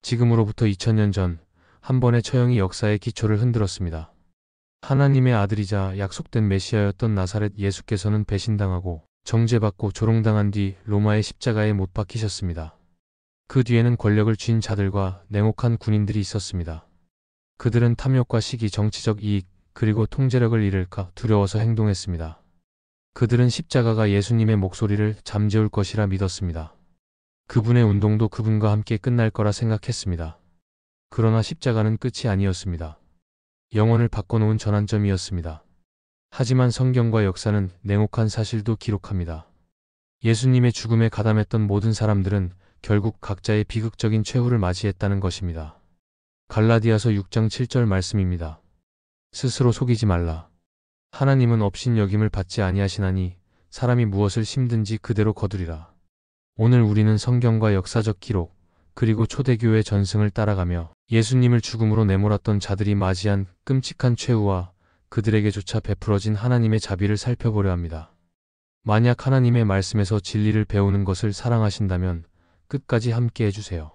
지금으로부터 2000년 전 한 번의 처형이 역사의 기초를 흔들었습니다. 하나님의 아들이자 약속된 메시아였던 나사렛 예수께서는 배신당하고 정죄받고 조롱당한 뒤 로마의 십자가에 못 박히셨습니다. 그 뒤에는 권력을 쥔 자들과 냉혹한 군인들이 있었습니다. 그들은 탐욕과 시기, 정치적 이익, 그리고 통제력을 잃을까 두려워서 행동했습니다. 그들은 십자가가 예수님의 목소리를 잠재울 것이라 믿었습니다. 그분의 운동도 그분과 함께 끝날 거라 생각했습니다. 그러나 십자가는 끝이 아니었습니다. 영혼을 바꿔놓은 전환점이었습니다. 하지만 성경과 역사는 냉혹한 사실도 기록합니다. 예수님의 죽음에 가담했던 모든 사람들은 결국 각자의 비극적인 최후를 맞이했다는 것입니다. 갈라디아서 6장 7절 말씀입니다. 스스로 속이지 말라. 하나님은 업신여김을 받지 아니하시나니 사람이 무엇을 심든지 그대로 거두리라. 오늘 우리는 성경과 역사적 기록, 그리고 초대교회 전승을 따라가며 예수님을 죽음으로 내몰았던 자들이 맞이한 끔찍한 최후와 그들에게조차 베풀어진 하나님의 자비를 살펴보려 합니다. 만약 하나님의 말씀에서 진리를 배우는 것을 사랑하신다면 끝까지 함께 해주세요.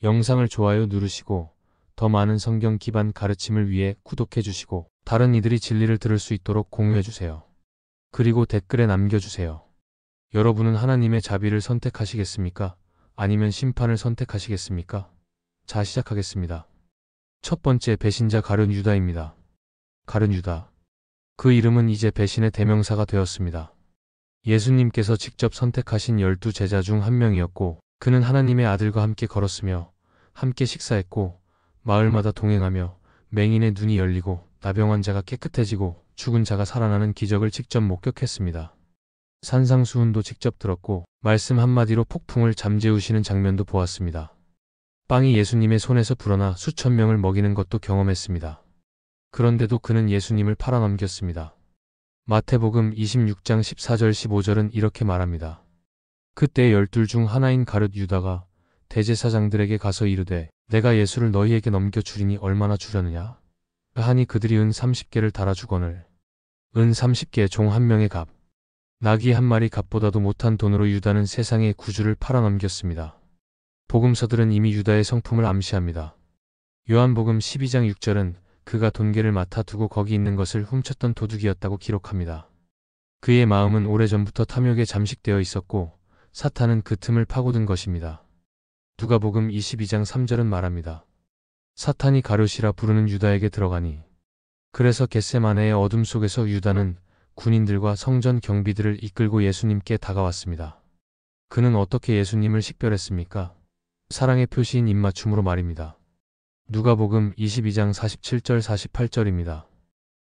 영상을 좋아요 누르시고 더 많은 성경 기반 가르침을 위해 구독해주시고 다른 이들이 진리를 들을 수 있도록 공유해주세요. 그리고 댓글에 남겨주세요. 여러분은 하나님의 자비를 선택하시겠습니까? 아니면 심판을 선택하시겠습니까? 자, 시작하겠습니다. 첫 번째, 배신자 가룟 유다입니다. 가룟 유다. 그 이름은 이제 배신의 대명사가 되었습니다. 예수님께서 직접 선택하신 12 제자 중 한 명이었고 그는 하나님의 아들과 함께 걸었으며 함께 식사했고 마을마다 동행하며 맹인의 눈이 열리고 나병 자가 깨끗해지고 죽은 자가 살아나는 기적을 직접 목격했습니다. 산상수훈도 직접 들었고 말씀 한마디로 폭풍을 잠재우시는 장면도 보았습니다. 빵이 예수님의 손에서 불어나 수천 명을 먹이는 것도 경험했습니다. 그런데도 그는 예수님을 팔아넘겼습니다. 마태복음 26장 14절 15절은 이렇게 말합니다. 그때 12 중 하나인 가룟 유다가 대제사장들에게 가서 이르되 내가 예수를 너희에게 넘겨주리니 얼마나 주려느냐? 하니 그들이 은 30개를 달아주거늘 은 30개 종 한 명의 값 나귀 한 마리 값보다도 못한 돈으로 유다는 세상의 구주를 팔아넘겼습니다. 복음서들은 이미 유다의 성품을 암시합니다. 요한복음 12장 6절은 그가 돈계를 맡아 두고 거기 있는 것을 훔쳤던 도둑이었다고 기록합니다. 그의 마음은 오래전부터 탐욕에 잠식되어 있었고 사탄은 그 틈을 파고든 것입니다. 누가복음 22장 3절은 말합니다. 사탄이 가룟이라 부르는 유다에게 들어가니 그래서 겟세마네의 어둠 속에서 유다는 군인들과 성전 경비들을 이끌고 예수님께 다가왔습니다. 그는 어떻게 예수님을 식별했습니까? 사랑의 표시인 입맞춤으로 말입니다. 누가복음 22장 47절 48절입니다.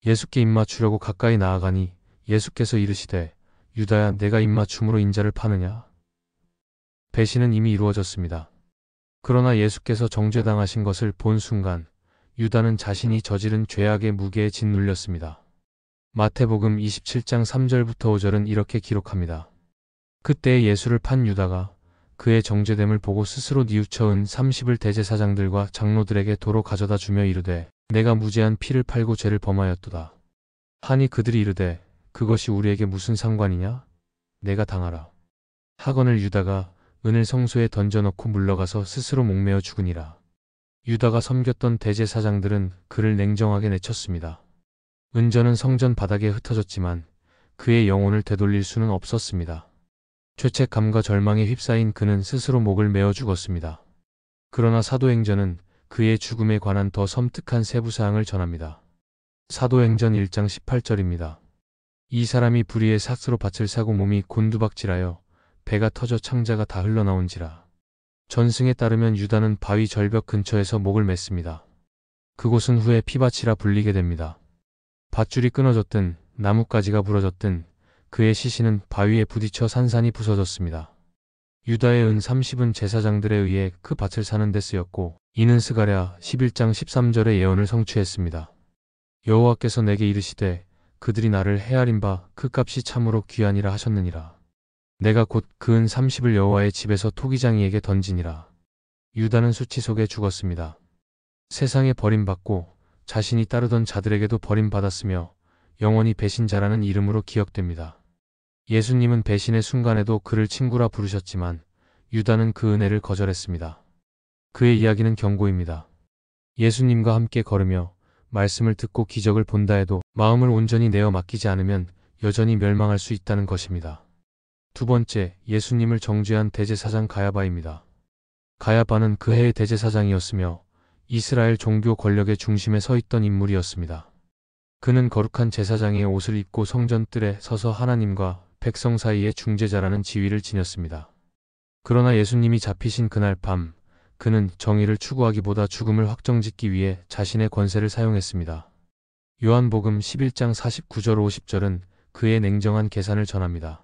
예수께 입맞추려고 가까이 나아가니 예수께서 이르시되 유다야 내가 입맞춤으로 인자를 파느냐? 배신은 이미 이루어졌습니다. 그러나 예수께서 정죄당하신 것을 본 순간 유다는 자신이 저지른 죄악의 무게에 짓눌렸습니다. 마태복음 27장 3절부터 5절은 이렇게 기록합니다. 그때 예수를 판 유다가 그의 정죄됨을 보고 스스로 뉘우쳐 은 30을 대제사장들과 장로들에게 도로 가져다 주며 이르되 내가 무죄한 피를 팔고 죄를 범하였도다. 하니 그들이 이르되 그것이 우리에게 무슨 상관이냐? 내가 당하라. 하거늘 유다가 은을 성소에 던져넣고 물러가서 스스로 목매어 죽으니라. 유다가 섬겼던 대제사장들은 그를 냉정하게 내쳤습니다. 은전은 성전 바닥에 흩어졌지만 그의 영혼을 되돌릴 수는 없었습니다. 죄책감과 절망에 휩싸인 그는 스스로 목을 메어 죽었습니다. 그러나 사도행전은 그의 죽음에 관한 더 섬뜩한 세부사항을 전합니다. 사도행전 1장 18절입니다. 이 사람이 불의의 삭스로 밭을 사고 몸이 곤두박질하여 배가 터져 창자가 다 흘러나온지라. 전승에 따르면 유다는 바위 절벽 근처에서 목을 맸습니다. 그곳은 후에 피밭이라 불리게 됩니다. 밧줄이 끊어졌든 나뭇가지가 부러졌든 그의 시신은 바위에 부딪혀 산산이 부서졌습니다. 유다의 은 30은 제사장들에 의해 그 밭을 사는 데 쓰였고 이는 스가랴 11장 13절의 예언을 성취했습니다. 여호와께서 내게 이르시되 그들이 나를 헤아린 바 그 값이 참으로 귀하니라 하셨느니라. 내가 곧 그 은 30을 여호와의 집에서 토기장이에게 던지니라. 유다는 수치 속에 죽었습니다. 세상에 버림받고 자신이 따르던 자들에게도 버림받았으며 영원히 배신자라는 이름으로 기억됩니다. 예수님은 배신의 순간에도 그를 친구라 부르셨지만 유다는 그 은혜를 거절했습니다. 그의 이야기는 경고입니다. 예수님과 함께 걸으며 말씀을 듣고 기적을 본다 해도 마음을 온전히 내어 맡기지 않으면 여전히 멸망할 수 있다는 것입니다. 두 번째, 예수님을 정죄한 대제사장 가야바입니다. 가야바는 그 해의 대제사장이었으며 이스라엘 종교 권력의 중심에 서 있던 인물이었습니다. 그는 거룩한 제사장의 옷을 입고 성전 뜰에 서서 하나님과 백성 사이의 중재자라는 지위를 지녔습니다. 그러나 예수님이 잡히신 그날 밤, 그는 정의를 추구하기보다 죽음을 확정짓기 위해 자신의 권세를 사용했습니다. 요한복음 11장 49절 50절은 그의 냉정한 계산을 전합니다.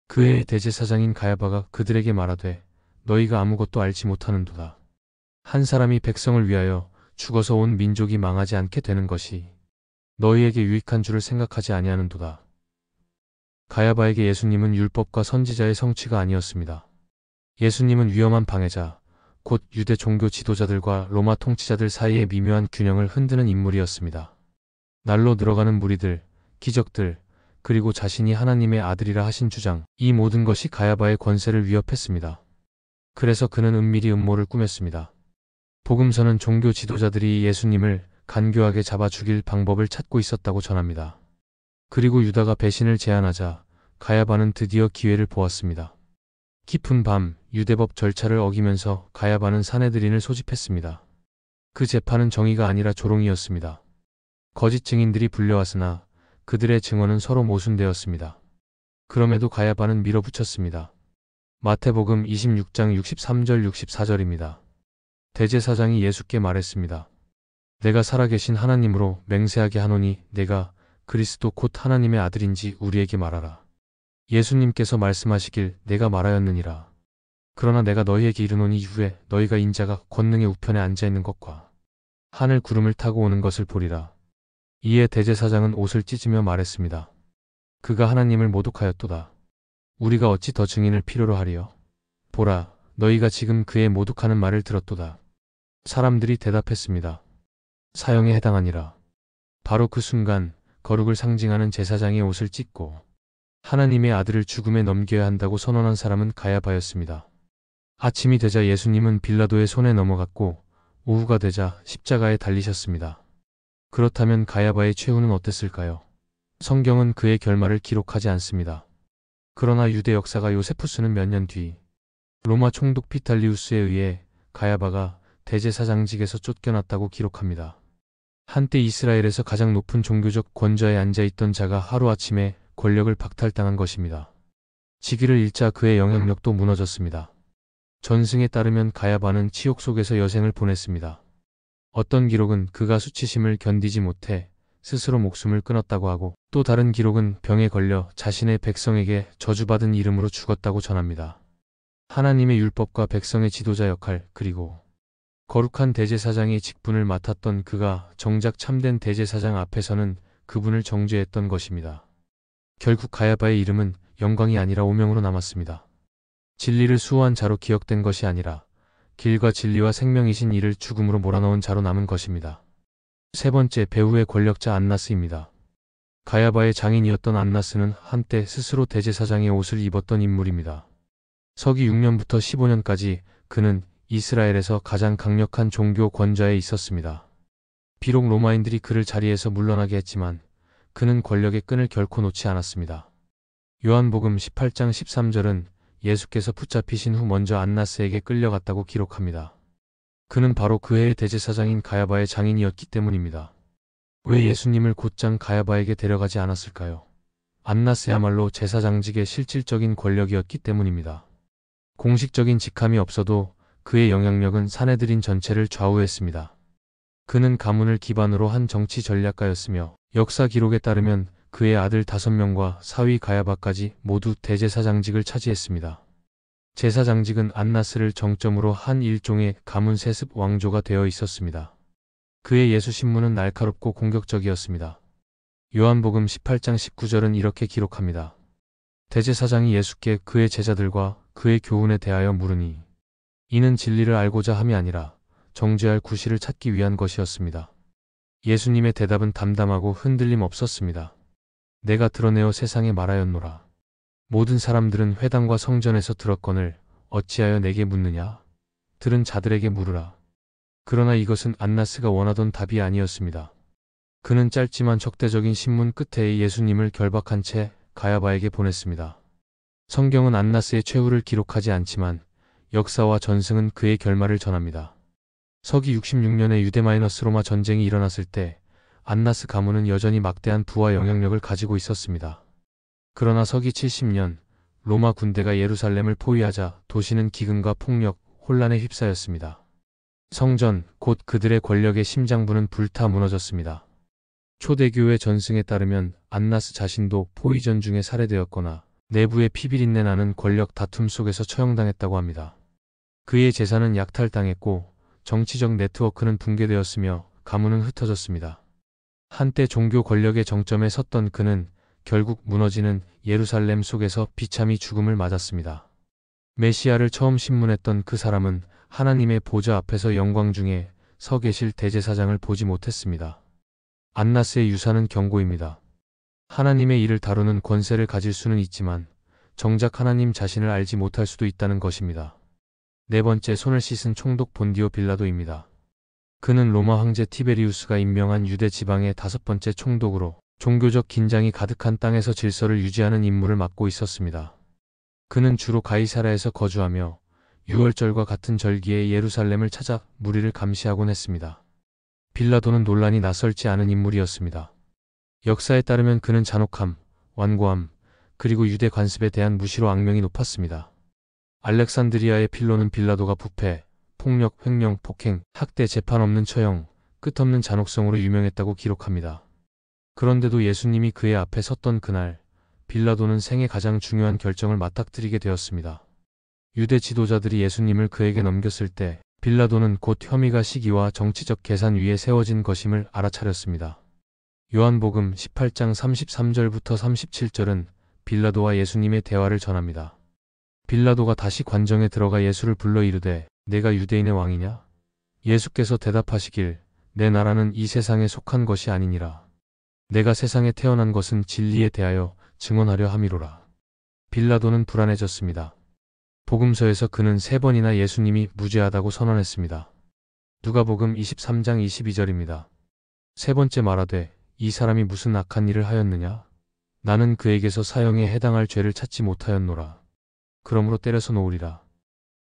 그의 대제사장인 가야바가 그들에게 말하되 너희가 아무것도 알지 못하는도다. 한 사람이 백성을 위하여 죽어서 온 민족이 망하지 않게 되는 것이 너희에게 유익한 줄을 생각하지 아니하는도다. 가야바에게 예수님은 율법과 선지자의 성취가 아니었습니다. 예수님은 위험한 방해자, 곧 유대 종교 지도자들과 로마 통치자들 사이의 미묘한 균형을 흔드는 인물이었습니다. 날로 늘어가는 무리들, 기적들, 그리고 자신이 하나님의 아들이라 하신 주장, 이 모든 것이 가야바의 권세를 위협했습니다. 그래서 그는 은밀히 음모를 꾸몄습니다. 복음서는 종교 지도자들이 예수님을 간교하게 잡아 죽일 방법을 찾고 있었다고 전합니다. 그리고 유다가 배신을 제안하자 가야바는 드디어 기회를 보았습니다. 깊은 밤 유대법 절차를 어기면서 가야바는 사내들인을 소집했습니다. 그 재판은 정의가 아니라 조롱이었습니다. 거짓 증인들이 불려왔으나 그들의 증언은 서로 모순되었습니다. 그럼에도 가야바는 밀어붙였습니다. 마태복음 26장 63절 64절입니다. 대제사장이 예수께 말했습니다. 내가 살아계신 하나님으로 맹세하게 하노니 내가 그리스도 곧 하나님의 아들인지 우리에게 말하라. 예수님께서 말씀하시길 내가 말하였느니라. 그러나 내가 너희에게 이르노니 이후에 너희가 인자가 권능의 우편에 앉아있는 것과 하늘 구름을 타고 오는 것을 보리라. 이에 대제사장은 옷을 찢으며 말했습니다. 그가 하나님을 모독하였도다. 우리가 어찌 더 증인을 필요로 하리요? 보라, 너희가 지금 그의 모독하는 말을 들었도다. 사람들이 대답했습니다. 사형에 해당하니라. 바로 그 순간 거룩을 상징하는 제사장의 옷을 찢고 하나님의 아들을 죽음에 넘겨야 한다고 선언한 사람은 가야바였습니다. 아침이 되자 예수님은 빌라도의 손에 넘어갔고 오후가 되자 십자가에 달리셨습니다. 그렇다면 가야바의 최후는 어땠을까요? 성경은 그의 결말을 기록하지 않습니다. 그러나 유대 역사가 요세푸스는 몇 년 뒤 로마 총독 비탈리우스에 의해 가야바가 대제사장직에서 쫓겨났다고 기록합니다. 한때 이스라엘에서 가장 높은 종교적 권좌에 앉아있던 자가 하루아침에 권력을 박탈당한 것입니다. 직위를 잃자 그의 영향력도 무너졌습니다. 전승에 따르면 가야바는 치욕 속에서 여생을 보냈습니다. 어떤 기록은 그가 수치심을 견디지 못해 스스로 목숨을 끊었다고 하고 또 다른 기록은 병에 걸려 자신의 백성에게 저주받은 이름으로 죽었다고 전합니다. 하나님의 율법과 백성의 지도자 역할 그리고 거룩한 대제사장의 직분을 맡았던 그가 정작 참된 대제사장 앞에서는 그분을 정죄했던 것입니다. 결국 가야바의 이름은 영광이 아니라 오명으로 남았습니다. 진리를 수호한 자로 기억된 것이 아니라 길과 진리와 생명이신 이를 죽음으로 몰아넣은 자로 남은 것입니다. 세 번째, 배후의 권력자 안나스입니다. 가야바의 장인이었던 안나스는 한때 스스로 대제사장의 옷을 입었던 인물입니다. 서기 6년부터 15년까지 그는 이스라엘에서 가장 강력한 종교 권좌에 있었습니다. 비록 로마인들이 그를 자리에서 물러나게 했지만 그는 권력의 끈을 결코 놓지 않았습니다. 요한복음 18장 13절은 예수께서 붙잡히신 후 먼저 안나스에게 끌려갔다고 기록합니다. 그는 바로 그 해의 대제사장인 가야바의 장인이었기 때문입니다. 왜 예수님을 곧장 가야바에게 데려가지 않았을까요? 안나스야말로 제사장직의 실질적인 권력이었기 때문입니다. 공식적인 직함이 없어도 그의 영향력은 사내들인 전체를 좌우했습니다. 그는 가문을 기반으로 한 정치 전략가였으며 역사 기록에 따르면 그의 아들 5명과 사위 가야바까지 모두 대제사장직을 차지했습니다. 제사장직은 안나스를 정점으로 한 일종의 가문 세습 왕조가 되어 있었습니다. 그의 예수 신문은 날카롭고 공격적이었습니다. 요한복음 18장 19절은 이렇게 기록합니다. 대제사장이 예수께 그의 제자들과 그의 교훈에 대하여 물으니 이는 진리를 알고자 함이 아니라 정죄할 구실을 찾기 위한 것이었습니다. 예수님의 대답은 담담하고 흔들림 없었습니다. 내가 드러내어 세상에 말하였노라. 모든 사람들은 회당과 성전에서 들었거늘 어찌하여 내게 묻느냐? 들은 자들에게 물으라. 그러나 이것은 안나스가 원하던 답이 아니었습니다. 그는 짧지만 적대적인 신문 끝에 예수님을 결박한 채 가야바에게 보냈습니다. 성경은 안나스의 최후를 기록하지 않지만 역사와 전승은 그의 결말을 전합니다. 서기 66년에 유대-로마 전쟁이 일어났을 때 안나스 가문은 여전히 막대한 부와 영향력을 가지고 있었습니다. 그러나 서기 70년 로마 군대가 예루살렘을 포위하자 도시는 기근과 폭력, 혼란에 휩싸였습니다. 성전, 곧 그들의 권력의 심장부는 불타 무너졌습니다. 초대교회 전승에 따르면 안나스 자신도 포위전 중에 살해되었거나 내부의 피비린내 나는 권력 다툼 속에서 처형당했다고 합니다. 그의 재산은 약탈당했고 정치적 네트워크는 붕괴되었으며 가문은 흩어졌습니다. 한때 종교 권력의 정점에 섰던 그는 결국 무너지는 예루살렘 속에서 비참히 죽음을 맞았습니다. 메시아를 처음 신문했던 그 사람은 하나님의 보좌 앞에서 영광 중에 서 계실 대제사장을 보지 못했습니다. 안나스의 유산은 경고입니다. 하나님의 일을 다루는 권세를 가질 수는 있지만 정작 하나님 자신을 알지 못할 수도 있다는 것입니다. 네 번째, 손을 씻은 총독 본디오 빌라도입니다. 그는 로마 황제 티베리우스가 임명한 유대 지방의 5번째 총독으로 종교적 긴장이 가득한 땅에서 질서를 유지하는 임무를 맡고 있었습니다. 그는 주로 가이사라에서 거주하며 유월절과 같은 절기에 예루살렘을 찾아 무리를 감시하곤 했습니다. 빌라도는 논란이 낯설지 않은 인물이었습니다. 역사에 따르면 그는 잔혹함, 완고함, 그리고 유대 관습에 대한 무시로 악명이 높았습니다. 알렉산드리아의 필로는 빌라도가 부패, 폭력, 횡령, 폭행, 학대, 재판 없는 처형, 끝없는 잔혹성으로 유명했다고 기록합니다. 그런데도 예수님이 그의 앞에 섰던 그날, 빌라도는 생애 가장 중요한 결정을 맞닥뜨리게 되었습니다. 유대 지도자들이 예수님을 그에게 넘겼을 때 빌라도는 곧 혐의가 시기와 정치적 계산 위에 세워진 것임을 알아차렸습니다. 요한복음 18장 33절부터 37절은 빌라도와 예수님의 대화를 전합니다. 빌라도가 다시 관정에 들어가 예수를 불러 이르되 내가 유대인의 왕이냐? 예수께서 대답하시길 내 나라는 이 세상에 속한 것이 아니니라. 내가 세상에 태어난 것은 진리에 대하여 증언하려 함이로라. 빌라도는 불안해졌습니다. 복음서에서 그는 3번이나 예수님이 무죄하다고 선언했습니다. 누가복음 23장 22절입니다. 세 번째 말하되 이 사람이 무슨 악한 일을 하였느냐? 나는 그에게서 사형에 해당할 죄를 찾지 못하였노라. 그러므로 때려서 놓으리라.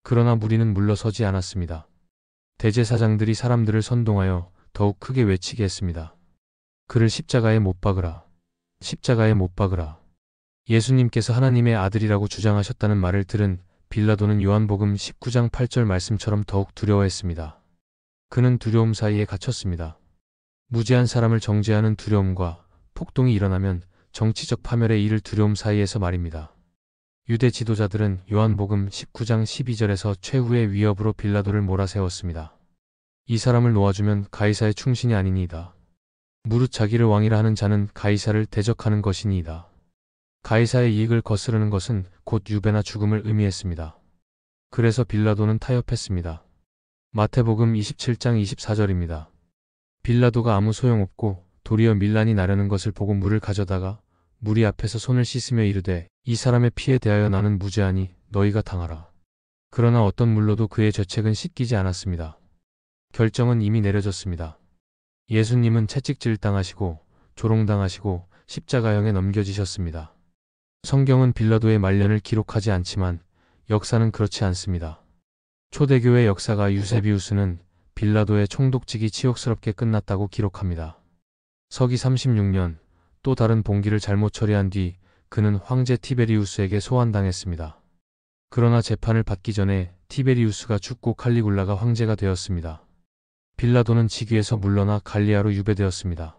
그러나 무리는 물러서지 않았습니다. 대제사장들이 사람들을 선동하여 더욱 크게 외치게 했습니다. 그를 십자가에 못 박으라. 십자가에 못 박으라. 예수님께서 하나님의 아들이라고 주장하셨다는 말을 들은 빌라도는 요한복음 19장 8절 말씀처럼 더욱 두려워했습니다. 그는 두려움 사이에 갇혔습니다. 무죄한 사람을 정죄하는 두려움과 폭동이 일어나면 정치적 파멸에 이를 두려움 사이에서 말입니다. 유대 지도자들은 요한복음 19장 12절에서 최후의 위협으로 빌라도를 몰아세웠습니다. 이 사람을 놓아주면 가이사의 충신이 아니니이다. 무릇 자기를 왕이라 하는 자는 가이사를 대적하는 것이니이다. 가이사의 이익을 거스르는 것은 곧 유배나 죽음을 의미했습니다. 그래서 빌라도는 타협했습니다. 마태복음 27장 24절입니다. 빌라도가 아무 소용없고 도리어 밀란이 나려는 것을 보고 물을 가져다가 무리 앞에서 손을 씻으며 이르되 이 사람의 피에 대하여 나는 무죄하니 너희가 당하라. 그러나 어떤 물로도 그의 죄책은 씻기지 않았습니다. 결정은 이미 내려졌습니다. 예수님은 채찍질 당하시고 조롱당하시고 십자가형에 넘겨지셨습니다. 성경은 빌라도의 말년을 기록하지 않지만 역사는 그렇지 않습니다. 초대교회 역사가 유세비우스는 빌라도의 총독직이 치욕스럽게 끝났다고 기록합니다. 서기 36년 또 다른 봉기를 잘못 처리한 뒤 그는 황제 티베리우스에게 소환당했습니다. 그러나 재판을 받기 전에 티베리우스가 죽고 칼리굴라가 황제가 되었습니다. 빌라도는 직위에서 물러나 갈리아로 유배되었습니다.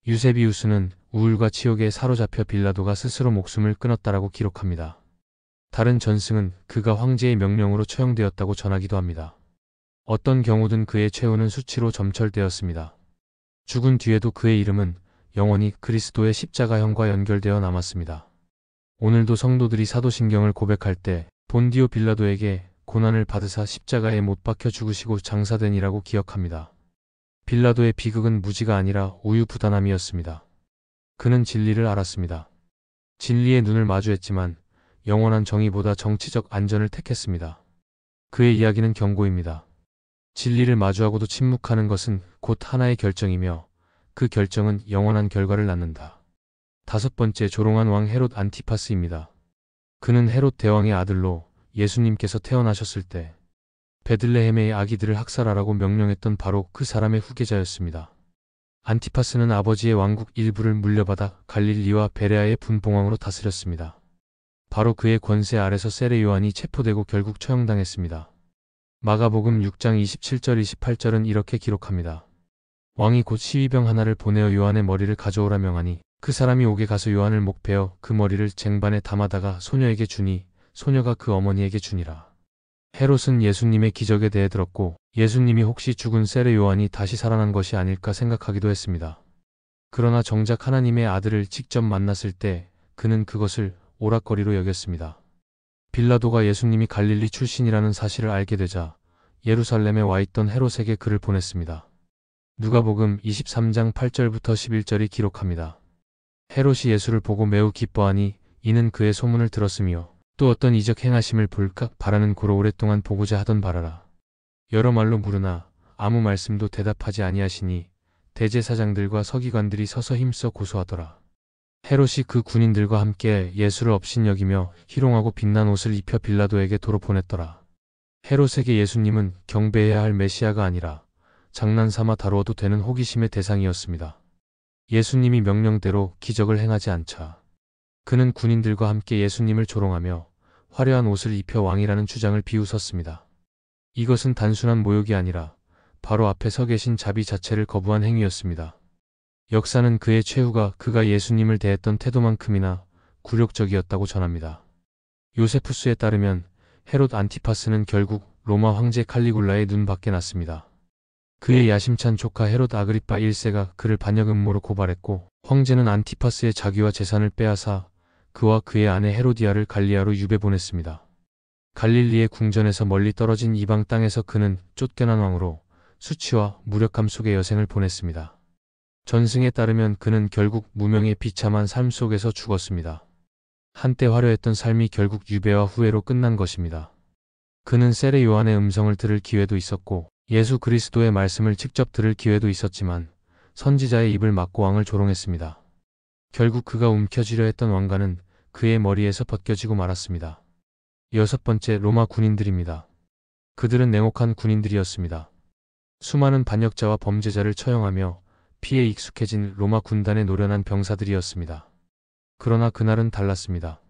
유세비우스는 우울과 치욕에 사로잡혀 빌라도가 스스로 목숨을 끊었다라고 기록합니다. 다른 전승은 그가 황제의 명령으로 처형되었다고 전하기도 합니다. 어떤 경우든 그의 최후는 수치로 점철되었습니다. 죽은 뒤에도 그의 이름은 영원히 그리스도의 십자가형과 연결되어 남았습니다. 오늘도 성도들이 사도신경을 고백할 때 본디오 빌라도에게 고난을 받으사 십자가에 못 박혀 죽으시고 장사되니라고 기억합니다. 빌라도의 비극은 무지가 아니라 우유부단함이었습니다. 그는 진리를 알았습니다. 진리의 눈을 마주했지만 영원한 정의보다 정치적 안전을 택했습니다. 그의 이야기는 경고입니다. 진리를 마주하고도 침묵하는 것은 곧 하나의 결정이며 그 결정은 영원한 결과를 낳는다. 다섯 번째, 조롱한 왕 헤롯 안티파스입니다. 그는 헤롯 대왕의 아들로 예수님께서 태어나셨을 때 베들레헴의 아기들을 학살하라고 명령했던 바로 그 사람의 후계자였습니다. 안티파스는 아버지의 왕국 일부를 물려받아 갈릴리와 베레아의 분봉왕으로 다스렸습니다. 바로 그의 권세 아래서 세례 요한이 체포되고 결국 처형당했습니다. 마가복음 6장 27절 28절은 이렇게 기록합니다. 왕이 곧 시위병 하나를 보내어 요한의 머리를 가져오라 명하니 그 사람이 옥에 가서 요한을 목베어 그 머리를 쟁반에 담아다가 소녀에게 주니 소녀가 그 어머니에게 주니라. 헤롯은 예수님의 기적에 대해 들었고 예수님이 혹시 죽은 세례 요한이 다시 살아난 것이 아닐까 생각하기도 했습니다. 그러나 정작 하나님의 아들을 직접 만났을 때 그는 그것을 오락거리로 여겼습니다. 빌라도가 예수님이 갈릴리 출신이라는 사실을 알게 되자 예루살렘에 와 있던 헤롯에게 글을 보냈습니다. 누가복음 23장 8절부터 11절이 기록합니다. 헤롯이 예수를 보고 매우 기뻐하니 이는 그의 소문을 들었으며 또 어떤 이적 행하심을 볼까 바라는 고로 오랫동안 보고자 하던 바라라. 여러 말로 물으나 아무 말씀도 대답하지 아니하시니 대제사장들과 서기관들이 서서 힘써 고소하더라. 헤롯이 그 군인들과 함께 예수를 업신여기며 희롱하고 빛난 옷을 입혀 빌라도에게 도로 보냈더라. 헤롯에게 예수님은 경배해야 할 메시아가 아니라 장난삼아 다루어도 되는 호기심의 대상이었습니다. 예수님이 명령대로 기적을 행하지 않자 그는 군인들과 함께 예수님을 조롱하며 화려한 옷을 입혀 왕이라는 주장을 비웃었습니다. 이것은 단순한 모욕이 아니라 바로 앞에 서 계신 자비 자체를 거부한 행위였습니다. 역사는 그의 최후가 그가 예수님을 대했던 태도만큼이나 굴욕적이었다고 전합니다. 요세푸스에 따르면 헤롯 안티파스는 결국 로마 황제 칼리굴라의 눈밖에 났습니다. 그의 야심찬 조카 헤롯 아그리파 1세가 그를 반역 음모로 고발했고 황제는 안티파스의 자기와 재산을 빼앗아 그와 그의 아내 헤로디아를 갈리아로 유배 보냈습니다. 갈릴리의 궁전에서 멀리 떨어진 이방 땅에서 그는 쫓겨난 왕으로 수치와 무력함 속의 여생을 보냈습니다. 전승에 따르면 그는 결국 무명의 비참한 삶 속에서 죽었습니다. 한때 화려했던 삶이 결국 유배와 후회로 끝난 것입니다. 그는 세례 요한의 음성을 들을 기회도 있었고 예수 그리스도의 말씀을 직접 들을 기회도 있었지만 선지자의 입을 막고 왕을 조롱했습니다. 결국 그가 움켜쥐려 했던 왕관은 그의 머리에서 벗겨지고 말았습니다. 여섯 번째, 로마 군인들입니다. 그들은 냉혹한 군인들이었습니다. 수많은 반역자와 범죄자를 처형하며 피에 익숙해진 로마 군단의 노련한 병사들이었습니다. 그러나 그날은 달랐습니다.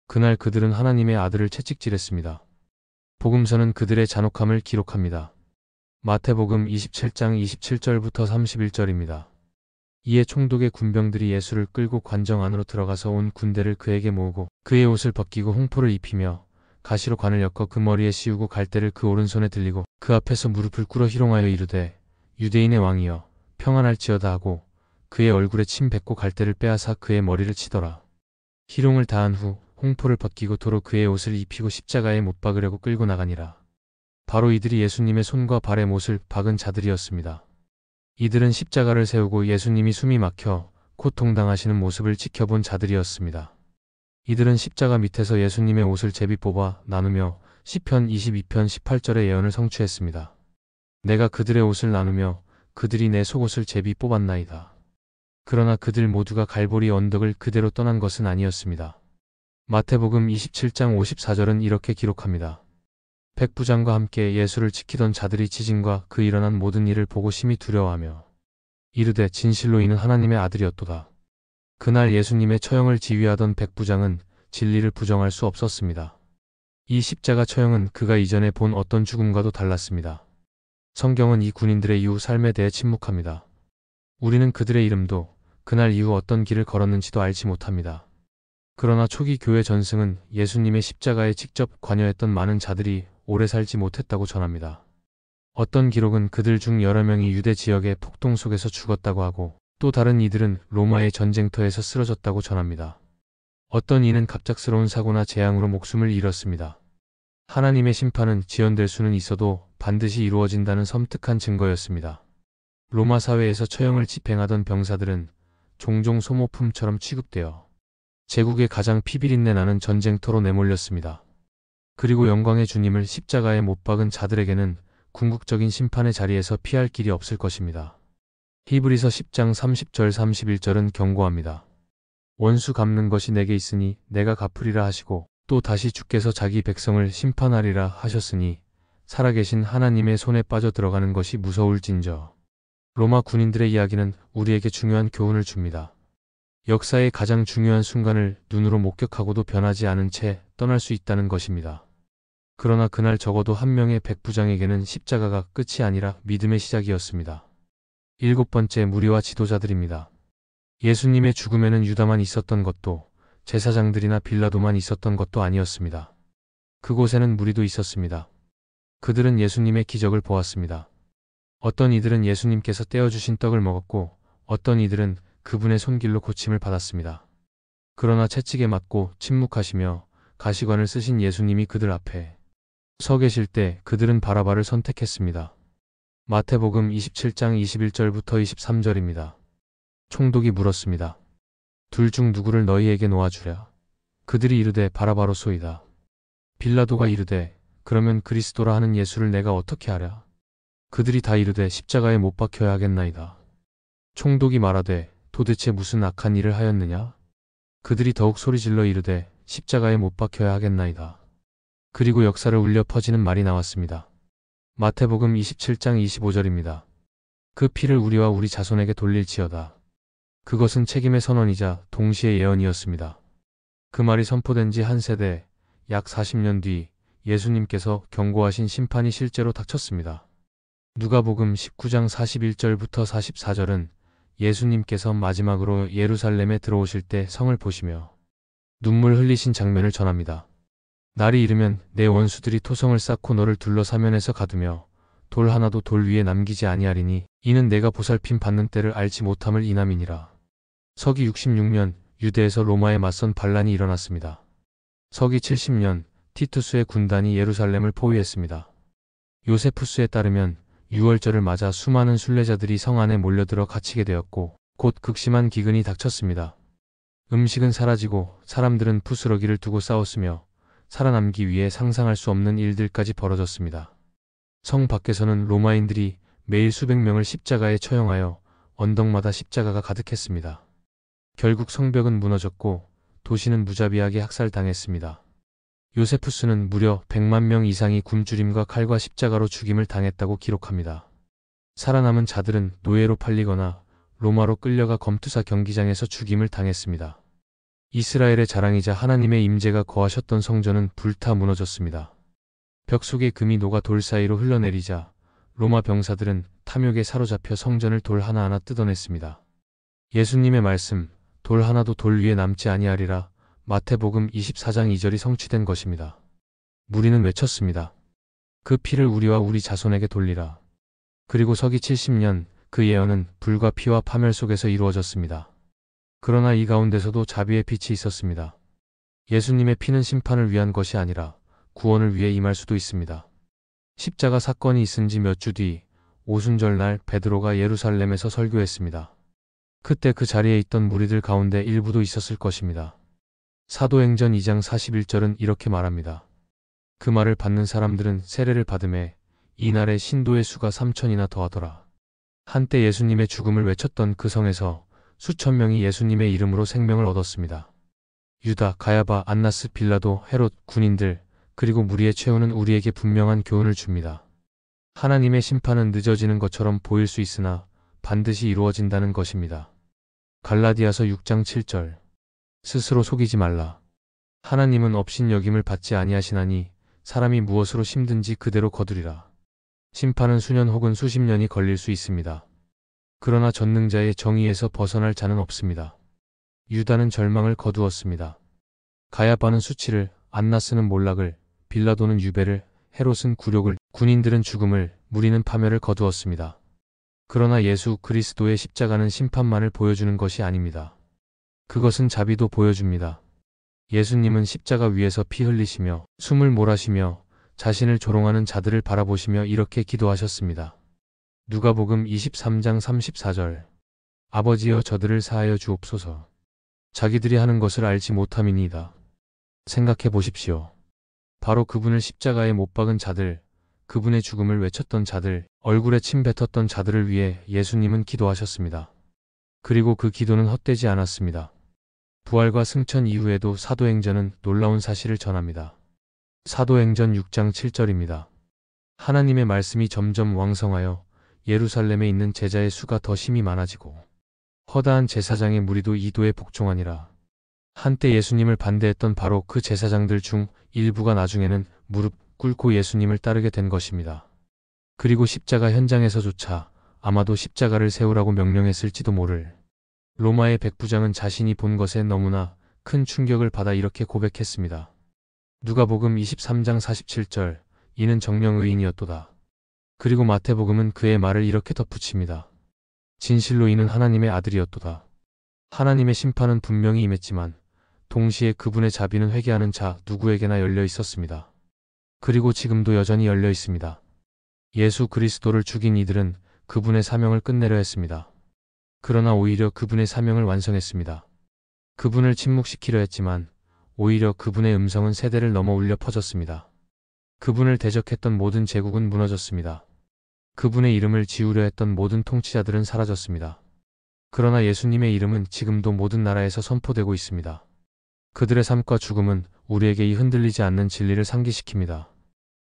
그날 그들은 하나님의 아들을 채찍질했습니다. 복음서는 그들의 잔혹함을 기록합니다. 마태복음 27장 27절부터 31절입니다. 이에 총독의 군병들이 예수를 끌고 관정 안으로 들어가서 온 군대를 그에게 모으고 그의 옷을 벗기고 홍포를 입히며 가시로 관을 엮어 그 머리에 씌우고 갈대를 그 오른손에 들리고 그 앞에서 무릎을 꿇어 희롱하여 이르되 유대인의 왕이여 평안할지어다 하고 그의 얼굴에 침 뱉고 갈대를 빼앗아 그의 머리를 치더라. 희롱을 다한 후 홍포를 벗기고 도로 그의 옷을 입히고 십자가에 못 박으려고 끌고 나가니라. 바로 이들이 예수님의 손과 발에 못을 박은 자들이었습니다. 이들은 십자가를 세우고 예수님이 숨이 막혀 고통당하시는 모습을 지켜본 자들이었습니다. 이들은 십자가 밑에서 예수님의 옷을 제비 뽑아 나누며 시편 22편 18절의 예언을 성취했습니다. 내가 그들의 옷을 나누며 그들이 내 속옷을 제비 뽑았나이다. 그러나 그들 모두가 갈보리 언덕을 그대로 떠난 것은 아니었습니다. 마태복음 27장 54절은 이렇게 기록합니다. 백부장과 함께 예수를 지키던 자들이 지진과 그 일어난 모든 일을 보고 심히 두려워하며 이르되 진실로 이는 하나님의 아들이었도다. 그날 예수님의 처형을 지휘하던 백부장은 진리를 부정할 수 없었습니다. 이 십자가 처형은 그가 이전에 본 어떤 죽음과도 달랐습니다. 성경은 이 군인들의 이후 삶에 대해 침묵합니다. 우리는 그들의 이름도 그날 이후 어떤 길을 걸었는지도 알지 못합니다. 그러나 초기 교회 전승은 예수님의 십자가에 직접 관여했던 많은 자들이 오래 살지 못했다고 전합니다. 어떤 기록은 그들 중 여러 명이 유대 지역의 폭동 속에서 죽었다고 하고 또 다른 이들은 로마의 전쟁터에서 쓰러졌다고 전합니다. 어떤 이는 갑작스러운 사고나 재앙으로 목숨을 잃었습니다. 하나님의 심판은 지연될 수는 있어도 반드시 이루어진다는 섬뜩한 증거였습니다. 로마 사회에서 처형을 집행하던 병사들은 종종 소모품처럼 취급되어 제국의 가장 피비린내 나는 전쟁터로 내몰렸습니다. 그리고 영광의 주님을 십자가에 못 박은 자들에게는 궁극적인 심판의 자리에서 피할 길이 없을 것입니다. 히브리서 10장 30절 31절은 경고합니다. 원수 갚는 것이 내게 있으니 내가 갚으리라 하시고 또 다시 주께서 자기 백성을 심판하리라 하셨으니 살아계신 하나님의 손에 빠져 들어가는 것이 무서울진저. 로마 군인들의 이야기는 우리에게 중요한 교훈을 줍니다. 역사의 가장 중요한 순간을 눈으로 목격하고도 변하지 않은 채 떠날 수 있다는 것입니다. 그러나 그날 적어도 한 명의 백부장에게는 십자가가 끝이 아니라 믿음의 시작이었습니다. 7번째, 무리와 지도자들입니다. 예수님의 죽음에는 유다만 있었던 것도 제사장들이나 빌라도만 있었던 것도 아니었습니다. 그곳에는 무리도 있었습니다. 그들은 예수님의 기적을 보았습니다. 어떤 이들은 예수님께서 떼어주신 떡을 먹었고 어떤 이들은 그분의 손길로 고침을 받았습니다. 그러나 채찍에 맞고 침묵하시며 가시관을 쓰신 예수님이 그들 앞에 서 계실 때 그들은 바라바를 선택했습니다. 마태복음 27장 21절부터 23절입니다. 총독이 물었습니다. 둘 중 누구를 너희에게 놓아주랴? 그들이 이르되 바라바로소이다. 빌라도가 이르되 그러면 그리스도라 하는 예수를 내가 어떻게 하랴? 그들이 다 이르되 십자가에 못 박혀야 하겠나이다. 총독이 말하되 도대체 무슨 악한 일을 하였느냐? 그들이 더욱 소리질러 이르되 십자가에 못 박혀야 하겠나이다. 그리고 역사를 울려 퍼지는 말이 나왔습니다. 마태복음 27장 25절입니다. 그 피를 우리와 우리 자손에게 돌릴지어다. 그것은 책임의 선언이자 동시의 예언이었습니다. 그 말이 선포된 지 한 세대, 약 40년 뒤 예수님께서 경고하신 심판이 실제로 닥쳤습니다. 누가복음 19장 41절부터 44절은 예수님께서 마지막으로 예루살렘에 들어오실 때 성을 보시며 눈물 흘리신 장면을 전합니다. 날이 이르면 내 원수들이 토성을 쌓고 너를 둘러 사면에서 가두며 돌 하나도 돌 위에 남기지 아니하리니 이는 내가 보살핌 받는 때를 알지 못함을 인함이니라. 서기 66년 유대에서 로마에 맞선 반란이 일어났습니다. 서기 70년 티투스의 군단이 예루살렘을 포위했습니다. 요세푸스에 따르면 6월절을 맞아 수많은 순례자들이 성 안에 몰려들어 갇히게 되었고 곧 극심한 기근이 닥쳤습니다. 음식은 사라지고 사람들은 부스러기를 두고 싸웠으며 살아남기 위해 상상할 수 없는 일들까지 벌어졌습니다. 성 밖에서는 로마인들이 매일 수백 명을 십자가에 처형하여 언덕마다 십자가가 가득했습니다. 결국 성벽은 무너졌고 도시는 무자비하게 학살당했습니다. 요세푸스는 무려 100만 명 이상이 굶주림과 칼과 십자가로 죽임을 당했다고 기록합니다. 살아남은 자들은 노예로 팔리거나 로마로 끌려가 검투사 경기장에서 죽임을 당했습니다. 이스라엘의 자랑이자 하나님의 임재가 거하셨던 성전은 불타 무너졌습니다. 벽 속에 금이 녹아 돌 사이로 흘러내리자 로마 병사들은 탐욕에 사로잡혀 성전을 돌 하나하나 뜯어냈습니다. 예수님의 말씀, 돌 하나도 돌 위에 남지 아니하리라, 마태복음 24장 2절이 성취된 것입니다. 무리는 외쳤습니다. 그 피를 우리와 우리 자손에게 돌리라. 그리고 서기 70년 그 예언은 불과 피와 파멸 속에서 이루어졌습니다. 그러나 이 가운데서도 자비의 빛이 있었습니다. 예수님의 피는 심판을 위한 것이 아니라 구원을 위해 임할 수도 있습니다. 십자가 사건이 있은 지 몇 주 뒤 오순절 날 베드로가 예루살렘에서 설교했습니다. 그때 그 자리에 있던 무리들 가운데 일부도 있었을 것입니다. 사도행전 2장 41절은 이렇게 말합니다. 그 말을 받는 사람들은 세례를 받음에 이날에 신도의 수가 3,000이나 더하더라. 한때 예수님의 죽음을 외쳤던 그 성에서 수천 명이 예수님의 이름으로 생명을 얻었습니다. 유다, 가야바, 안나스, 빌라도, 헤롯, 군인들, 그리고 무리의 최후는 우리에게 분명한 교훈을 줍니다. 하나님의 심판은 늦어지는 것처럼 보일 수 있으나 반드시 이루어진다는 것입니다. 갈라디아서 6장 7절. 스스로 속이지 말라. 하나님은 업신여김을 받지 아니하시나니 사람이 무엇으로 힘든지 그대로 거두리라. 심판은 수년 혹은 수십 년이 걸릴 수 있습니다. 그러나 전능자의 정의에서 벗어날 자는 없습니다. 유다는 절망을 거두었습니다. 가야바는 수치를, 안나스는 몰락을, 빌라도는 유배를, 헤롯은 굴욕을, 군인들은 죽음을, 무리는 파멸을 거두었습니다. 그러나 예수 그리스도의 십자가는 심판만을 보여주는 것이 아닙니다. 그것은 자비도 보여줍니다. 예수님은 십자가 위에서 피 흘리시며 숨을 몰아쉬며 자신을 조롱하는 자들을 바라보시며 이렇게 기도하셨습니다. 누가복음 23장 34절. 아버지여 저들을 사하여 주옵소서. 자기들이 하는 것을 알지 못함이니이다. 생각해 보십시오. 바로 그분을 십자가에 못 박은 자들, 그분의 죽음을 외쳤던 자들, 얼굴에 침 뱉었던 자들을 위해 예수님은 기도하셨습니다. 그리고 그 기도는 헛되지 않았습니다. 부활과 승천 이후에도 사도행전은 놀라운 사실을 전합니다. 사도행전 6장 7절입니다. 하나님의 말씀이 점점 왕성하여 예루살렘에 있는 제자의 수가 더 심히 많아지고 허다한 제사장의 무리도 이도에 복종하니라. 한때 예수님을 반대했던 바로 그 제사장들 중 일부가 나중에는 무릎 꿇고 예수님을 따르게 된 것입니다. 그리고 십자가 현장에서조차 아마도 십자가를 세우라고 명령했을지도 모를 로마의 백부장은 자신이 본 것에 너무나 큰 충격을 받아 이렇게 고백했습니다. 누가복음 23장 47절, 이는 정령 의인이었도다. 그리고 마태복음은 그의 말을 이렇게 덧붙입니다. 진실로 이는 하나님의 아들이었도다. 하나님의 심판은 분명히 임했지만 동시에 그분의 자비는 회개하는 자 누구에게나 열려 있었습니다. 그리고 지금도 여전히 열려 있습니다. 예수 그리스도를 죽인 이들은 그분의 사명을 끝내려 했습니다. 그러나 오히려 그분의 사명을 완성했습니다. 그분을 침묵시키려 했지만 오히려 그분의 음성은 세대를 넘어 울려 퍼졌습니다. 그분을 대적했던 모든 제국은 무너졌습니다. 그분의 이름을 지우려 했던 모든 통치자들은 사라졌습니다. 그러나 예수님의 이름은 지금도 모든 나라에서 선포되고 있습니다. 그들의 삶과 죽음은 우리에게 이 흔들리지 않는 진리를 상기시킵니다.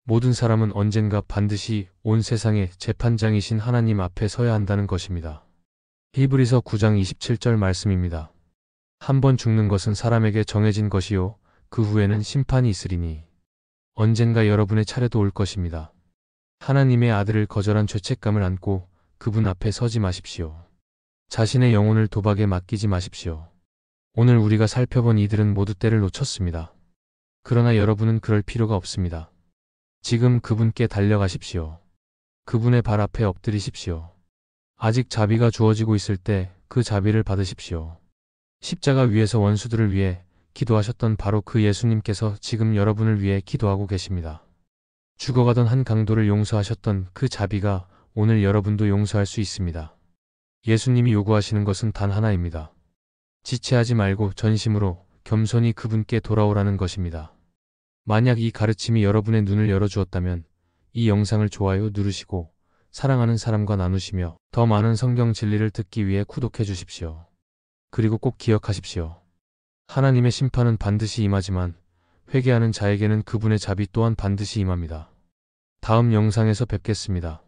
모든 사람은 언젠가 반드시 온 세상의 재판장이신 하나님 앞에 서야 한다는 것입니다. 히브리서 9장 27절 말씀입니다. 한 번 죽는 것은 사람에게 정해진 것이요 그 후에는 심판이 있으리니 언젠가 여러분의 차례도 올 것입니다. 하나님의 아들을 거절한 죄책감을 안고 그분 앞에 서지 마십시오. 자신의 영혼을 도박에 맡기지 마십시오. 오늘 우리가 살펴본 이들은 모두 때를 놓쳤습니다. 그러나 여러분은 그럴 필요가 없습니다. 지금 그분께 달려가십시오. 그분의 발 앞에 엎드리십시오. 아직 자비가 주어지고 있을 때 그 자비를 받으십시오. 십자가 위에서 원수들을 위해 기도하셨던 바로 그 예수님께서 지금 여러분을 위해 기도하고 계십니다. 죽어가던 한 강도를 용서하셨던 그 자비가 오늘 여러분도 용서할 수 있습니다. 예수님이 요구하시는 것은 단 하나입니다. 지체하지 말고 전심으로 겸손히 그분께 돌아오라는 것입니다. 만약 이 가르침이 여러분의 눈을 열어주었다면 이 영상을 좋아요 누르시고 사랑하는 사람과 나누시며 더 많은 성경 진리를 듣기 위해 구독해 주십시오. 그리고 꼭 기억하십시오. 하나님의 심판은 반드시 임하지만 회개하는 자에게는 그분의 자비 또한 반드시 임합니다. 다음 영상에서 뵙겠습니다.